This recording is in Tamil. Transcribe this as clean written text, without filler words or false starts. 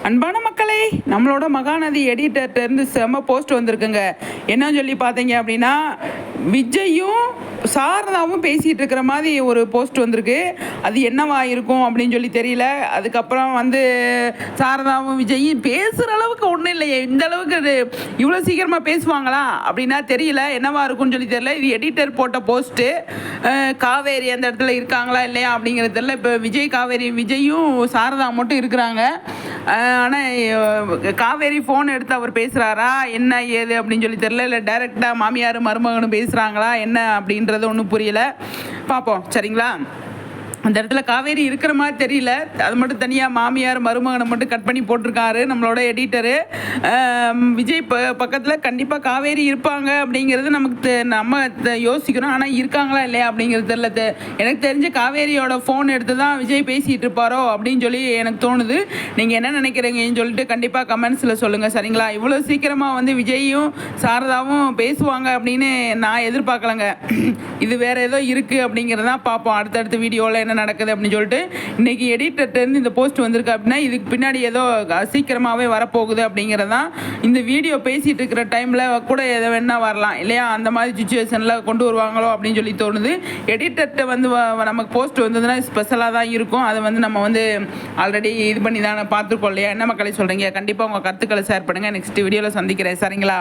அன்பான மக்களே, நம்மளோட மகாநதி எடிட்டர்லேருந்து செம்ம போஸ்ட் வந்திருக்குங்க. என்னன்னு சொல்லி பார்த்தீங்க அப்படின்னா, விஜயும் சாரதாவும் பேசிகிட்டு இருக்கிற மாதிரி ஒரு போஸ்ட் வந்திருக்கு. அது என்னவா இருக்கும் அப்படின்னு சொல்லி தெரியல. அதுக்கப்புறம் சாரதாவும் விஜயும் பேசுகிற அளவுக்கு ஒன்றும் இல்லையே, இந்த அளவுக்கு இவ்வளோ சீக்கிரமாக பேசுவாங்களா அப்படின்னா தெரியல. என்னவா இருக்கும்னு சொல்லி தெரியல. இது எடிட்டர் போட்ட போஸ்ட்டு. காவேரி அந்த இடத்துல இருக்காங்களா இல்லையா அப்படிங்கிறது தெரியல. இப்போ விஜயும் சாரதா மட்டும் இருக்கிறாங்க. ஆனால் காவேரி ஃபோன் எடுத்து அவர் பேசுகிறாரா என்ன ஏது அப்படின்னு சொல்லி தெரியல. இல்லை டைரெக்டாக மாமியார் மருமகனும் பேசுகிறாங்களா என்ன அப்படின்றது ஒன்றும் புரியலை. பார்ப்போம் சரிங்களா. அந்த இடத்துல காவேரி இருக்கிற மாதிரி தெரியல. அது மட்டும் தனியாக மாமியார் மருமகனை மட்டும் கட் பண்ணி போட்டிருக்காரு நம்மளோட எடிட்டரு. விஜய் பக்கத்தில் கண்டிப்பாக காவேரி இருப்பாங்க அப்படிங்கிறது நம்ம யோசிக்கிறோம். ஆனால் இருக்காங்களா இல்லையா அப்படிங்கிறது தெரியல. எனக்கு தெரிஞ்ச காவேரியோட ஃபோன் எடுத்து தான் விஜய் பேசிகிட்டு இருப்பாரோ அப்படின்னு சொல்லி எனக்கு தோணுது. நீங்கள் என்ன நினைக்கிறீங்கன்னு சொல்லிட்டு கண்டிப்பாக கமெண்ட்ஸில் சொல்லுங்கள் சரிங்களா. இவ்வளோ சீக்கிரமாக விஜயும் சாரதாவும் பேசுவாங்க அப்படின்னு நான் எதிர்பார்க்கலங்க. இது வேறு ஏதோ இருக்குது அப்படிங்கிறதான் பார்ப்போம் அடுத்தடுத்த வீடியோவில் என்ன நடக்குது அப்படின்னு சொல்லிட்டு. இன்னைக்கு எடிட்டர்லேருந்து இந்த போஸ்ட் வந்திருக்கு அப்படின்னா இதுக்கு பின்னாடி ஏதோ சீக்கிரமாகவே வரப்போகுது அப்படிங்கிறதான். இந்த வீடியோ பேசிகிட்டு இருக்கிற டைமில் கூட எதை வேணா வரலாம் இல்லையா, அந்த மாதிரி சுச்சுவேஷனில் கொண்டு வருவாங்களோ அப்படின்னு சொல்லி தோணுது. எடிட்டர்கிட்ட நமக்கு போஸ்ட் வந்ததுன்னா ஸ்பெஷலாக தான் இருக்கும். அதை நம்ம ஆல்ரெடி இது பண்ணி தானே பார்த்துருக்கோம் இல்லையா. என்ன மக்களை சொல்கிறீங்க? கண்டிப்பாக உங்கள் கருத்துக்களை ஷேர் பண்ணுங்கள். நெக்ஸ்ட் வீடியோவில் சந்திக்கிறேன் சரிங்களா.